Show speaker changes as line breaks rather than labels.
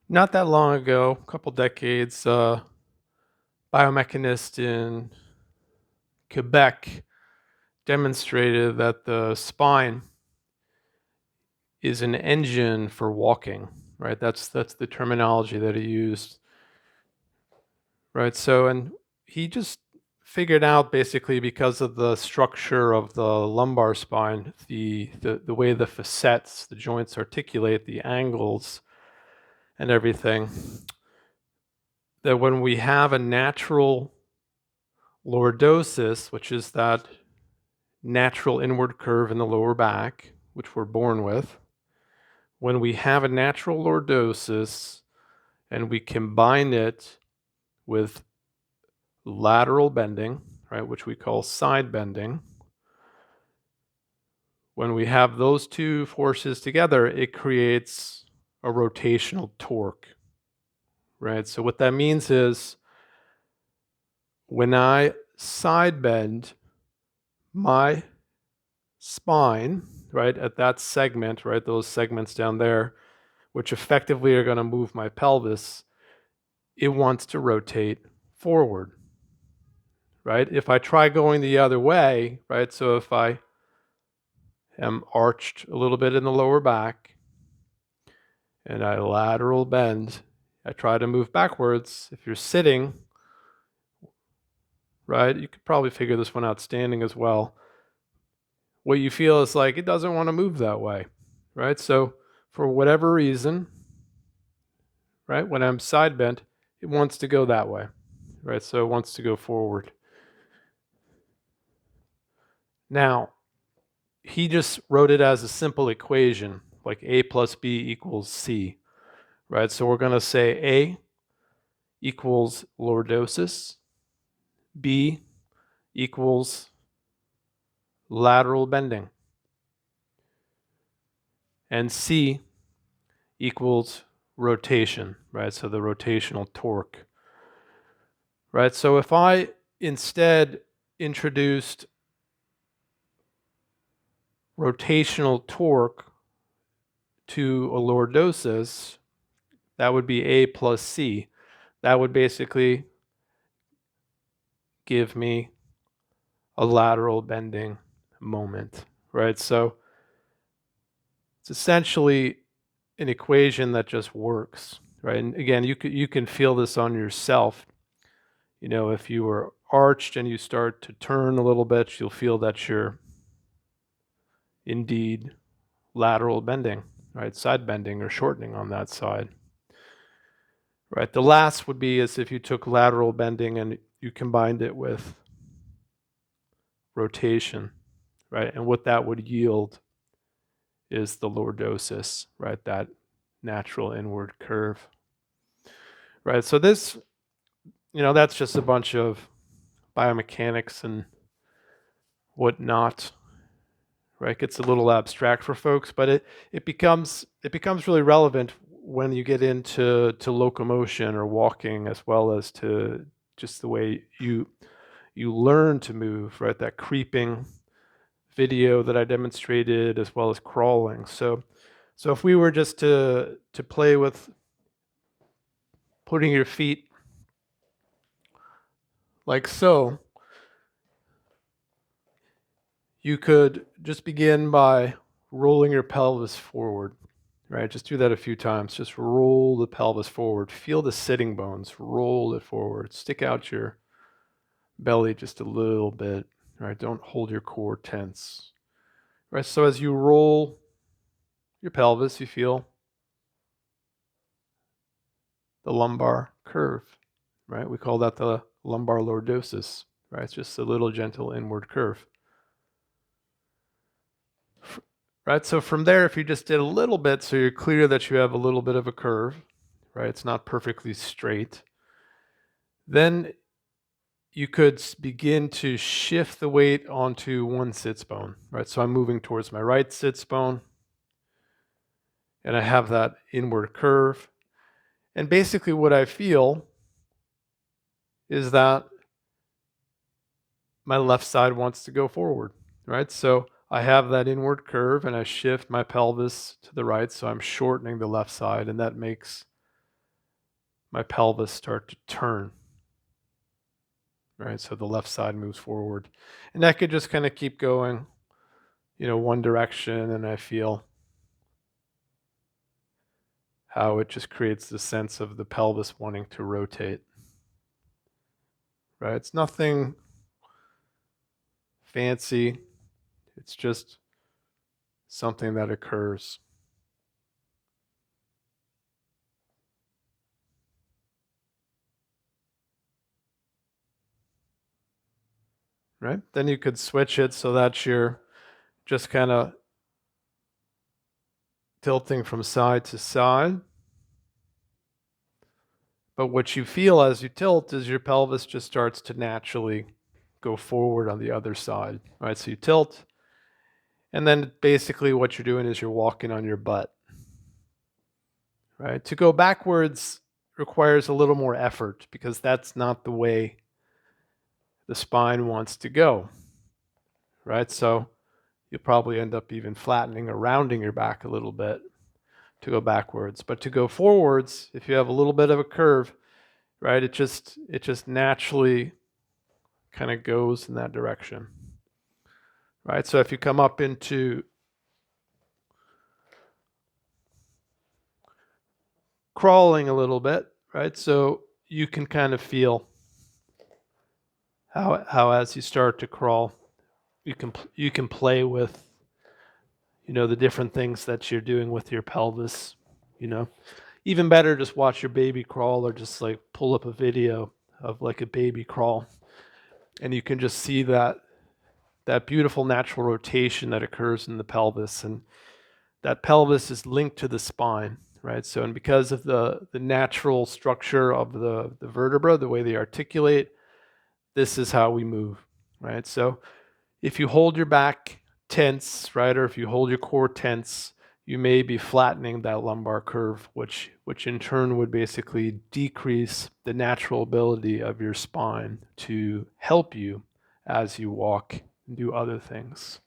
Not that long ago, a couple decades, biomechanist in Quebec demonstrated that the spine is an engine for walking, right? That's the terminology that he used, right? So, and he just figured out basically because of the structure of the lumbar spine, the way the facets, the joints articulate, the angles and everything, that when we have a natural lordosis, which is that natural inward curve in the lower back, which we're born with, when we have a natural lordosis and we combine it with lateral bending, right, which we call side bending, when we have those two forces together, it creates a rotational torque, right? So what that means is when I side bend my spine, right, at that segment, right, those segments down there, which effectively are going to move my pelvis, it wants to rotate forward, right? If I try going the other way, right, so if I am arched a little bit in the lower back and I lateral bend, I try to move backwards. If you're sitting, right, you could probably figure this one out standing as well. What you feel is like it doesn't want to move that way, right? So for whatever reason, right, when I'm side bent, it wants to go that way, right? So it wants to go forward. Now, he just wrote it as a simple equation, like A plus B equals C, right? So we're going to say A equals lordosis, B equals lateral bending, and C equals rotation, right? So the rotational torque, right? So if I instead introduced rotational torque to a lordosis, that would be A plus C. That would basically give me a lateral bending moment, right? So it's essentially an equation that just works, right? And again, you can feel this on yourself. You know, if you were arched and you start to turn a little bit, you'll feel that you're indeed lateral bending, right? Side bending or shortening on that side. Right. The last would be as if you took lateral bending and you combined it with rotation, right? And what that would yield is the lordosis, right? That natural inward curve, right? So this, that's just a bunch of biomechanics and whatnot, right? It gets a little abstract for folks, but it becomes really relevant when you get into locomotion or walking, as well as to just the way you learn to move, right? That creeping video that I demonstrated, as well as crawling. So if we were just to play with putting your feet like so, you could just begin by rolling your pelvis forward, right? Just do that a few times. Just roll the pelvis forward. Feel the sitting bones. Roll it forward. Stick out your belly just a little bit, right? Don't hold your core tense, right? So as you roll your pelvis, you feel the lumbar curve, right? We call that the lumbar lordosis, right? It's just a little gentle inward curve, right? So from there, if you just did a little bit, so you're clear that you have a little bit of a curve, right? It's not perfectly straight. Then you could begin to shift the weight onto one sits bone, right? So I'm moving towards my right sits bone, and I have that inward curve. And basically what I feel is that my left side wants to go forward, right? So I have that inward curve and I shift my pelvis to the right. So I'm shortening the left side, and that makes my pelvis start to turn, right? So the left side moves forward. And that could just kind of keep going, one direction, and I feel how it just creates the sense of the pelvis wanting to rotate, right? It's nothing fancy. It's just something that occurs. Right? Then you could switch it so that you're just kind of tilting from side to side. But what you feel as you tilt is your pelvis just starts to naturally go forward on the other side, right? So you tilt, and then basically what you're doing is you're walking on your butt, right? To go backwards requires a little more effort because that's not the way the spine wants to go, right? So you'll probably end up even flattening or rounding your back a little bit to go backwards. But to go forwards, if you have a little bit of a curve, right, it just naturally kind of goes in that direction, right? So if you come up into crawling a little bit, right, so you can kind of feel how as you start to crawl, you can play with the different things that you're doing with your pelvis. Even better, just watch your baby crawl, or just like pull up a video of like a baby crawl, and you can just see that beautiful natural rotation that occurs in the pelvis. And that pelvis is linked to the spine, right? So, and because of the natural structure of the vertebra, the way they articulate, this is how we move, right? So if you hold your back tense, right, or if you hold your core tense, you may be flattening that lumbar curve, which in turn would basically decrease the natural ability of your spine to help you as you walk and do other things.